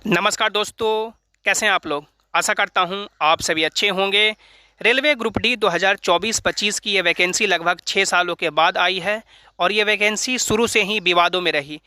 नमस्कार दोस्तों, कैसे हैं आप लोग। आशा करता हूं आप सभी अच्छे होंगे। रेलवे ग्रुप डी 2024-25 की ये वैकेंसी लगभग 6 सालों के बाद आई है और ये वैकेंसी शुरू से ही विवादों में रही।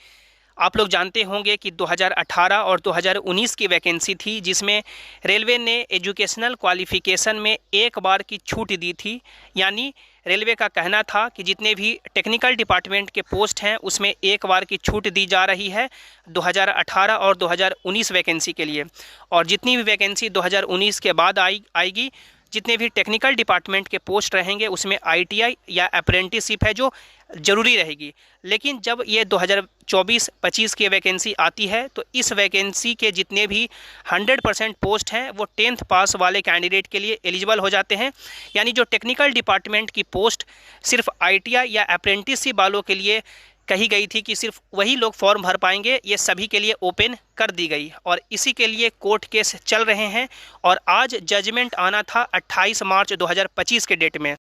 आप लोग जानते होंगे कि 2018 और 2019 की वैकेंसी थी, जिसमें रेलवे ने एजुकेशनल क्वालिफ़िकेशन में एक बार की छूट दी थी। यानी रेलवे का कहना था कि जितने भी टेक्निकल डिपार्टमेंट के पोस्ट हैं उसमें एक बार की छूट दी जा रही है 2018 और 2019 वैकेंसी के लिए। और जितनी भी वैकेंसी 2019 के बाद आएगी, जितने भी टेक्निकल डिपार्टमेंट के पोस्ट रहेंगे उसमें आईटीआई या अप्रेंटिसशिप है जो ज़रूरी रहेगी। लेकिन जब ये 2024-25 की वैकेंसी आती है तो इस वैकेंसी के जितने भी 100% पोस्ट हैं वो 10th पास वाले कैंडिडेट के लिए एलिजिबल हो जाते हैं। यानी जो टेक्निकल डिपार्टमेंट की पोस्ट सिर्फ आईटीआई या अप्रेंटिसशिप वालों के लिए कही गई थी कि सिर्फ वही लोग फॉर्म भर पाएंगे, ये सभी के लिए ओपन कर दी गई और इसी के लिए कोर्ट केस चल रहे हैं। और आज जजमेंट आना था 28 मार्च 2025 के डेट में।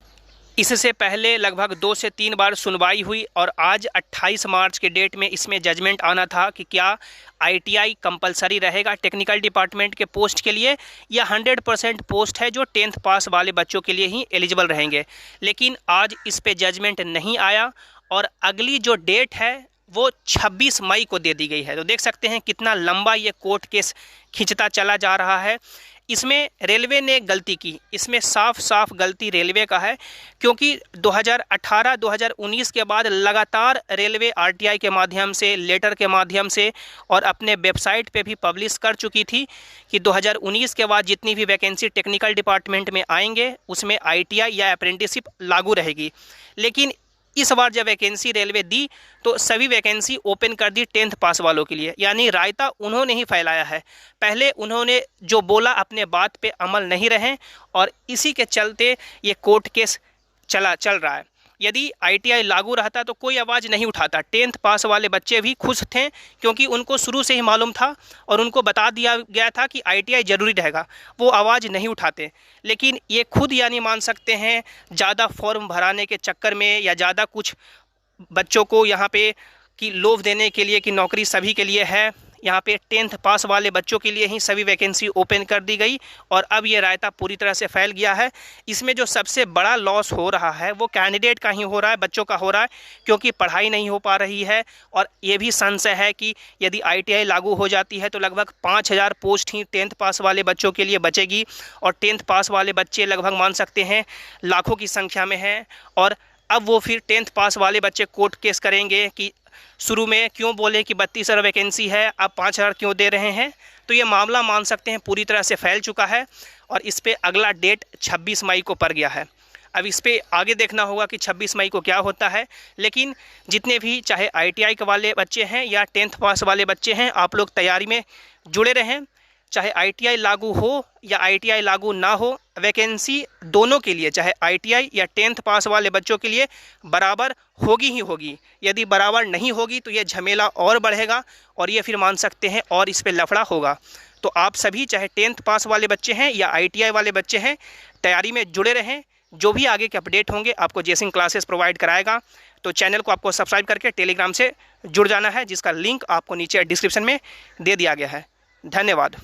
इससे पहले लगभग 2 से 3 बार सुनवाई हुई और आज 28 मार्च के डेट में इसमें जजमेंट आना था कि क्या आईटीआई कंपलसरी रहेगा टेक्निकल डिपार्टमेंट के पोस्ट के लिए या 100% पोस्ट है जो 10th पास वाले बच्चों के लिए ही एलिजिबल रहेंगे। लेकिन आज इस पे जजमेंट नहीं आया और अगली जो डेट है वो 26 मई को दे दी गई है। तो देख सकते हैं कितना लंबा ये कोर्ट केस खिंचता चला जा रहा है। इसमें रेलवे ने गलती की, इसमें साफ साफ गलती रेलवे का है, क्योंकि 2018-2019 के बाद लगातार रेलवे आरटीआई के माध्यम से, लेटर के माध्यम से और अपने वेबसाइट पे भी पब्लिश कर चुकी थी कि 2019 के बाद जितनी भी वैकेंसी टेक्निकल डिपार्टमेंट में आएंगे उसमें आईटीआई या अप्रेंटिसशिप लागू रहेगी। लेकिन इस बार जब वैकेंसी रेलवे दी तो सभी वैकेंसी ओपन कर दी 10th पास वालों के लिए। यानी रायता उन्होंने ही फैलाया है। पहले उन्होंने जो बोला अपने बात पे अमल नहीं रहे और इसी के चलते ये कोर्ट केस चल रहा है। यदि आईटीआई लागू रहता तो कोई आवाज़ नहीं उठाता। 10th पास वाले बच्चे भी खुश थे क्योंकि उनको शुरू से ही मालूम था और उनको बता दिया गया था कि आईटीआई ज़रूरी रहेगा, वो आवाज़ नहीं उठाते। लेकिन ये खुद यानी मान सकते हैं ज़्यादा फॉर्म भराने के चक्कर में या ज़्यादा कुछ बच्चों को यहाँ पे कि लोभ देने के लिए कि नौकरी सभी के लिए है, यहाँ पे 10th पास वाले बच्चों के लिए ही सभी वैकेंसी ओपन कर दी गई और अब ये रायता पूरी तरह से फैल गया है। इसमें जो सबसे बड़ा लॉस हो रहा है वो कैंडिडेट का ही हो रहा है, बच्चों का हो रहा है, क्योंकि पढ़ाई नहीं हो पा रही है। और ये भी संशय है कि यदि आईटीआई लागू हो जाती है तो लगभग 5000 पोस्ट ही 10th पास वाले बच्चों के लिए बचेगी और 10th पास वाले बच्चे लगभग मान सकते हैं लाखों की संख्या में हैं। और अब वो फिर 10th पास वाले बच्चे कोर्ट केस करेंगे कि शुरू में क्यों बोले कि 32,000 वैकेंसी है, अब 5,000 क्यों दे रहे हैं। तो ये मामला मान सकते हैं पूरी तरह से फैल चुका है और इस पे अगला डेट 26 मई को पड़ गया है। अब इस पे आगे देखना होगा कि 26 मई को क्या होता है। लेकिन जितने भी चाहे आईटीआई के वाले बच्चे हैं या 10th पास वाले बच्चे हैं, आप लोग तैयारी में जुड़े रहें। चाहे आईटीआई लागू हो या आईटीआई लागू ना हो, वैकेंसी दोनों के लिए, चाहे आईटीआई या 10th पास वाले बच्चों के लिए बराबर होगी ही होगी। यदि बराबर नहीं होगी तो ये झमेला और बढ़ेगा और ये फिर मान सकते हैं और इस पे लफड़ा होगा। तो आप सभी चाहे 10th पास वाले बच्चे हैं या आईटीआई वाले बच्चे हैं, तैयारी में जुड़े रहें। जो भी आगे के अपडेट होंगे आपको जेसिंग क्लासेस प्रोवाइड कराएगा। तो चैनल को आपको सब्सक्राइब करके टेलीग्राम से जुड़ जाना है, जिसका लिंक आपको नीचे डिस्क्रिप्शन में दे दिया गया है। धन्यवाद।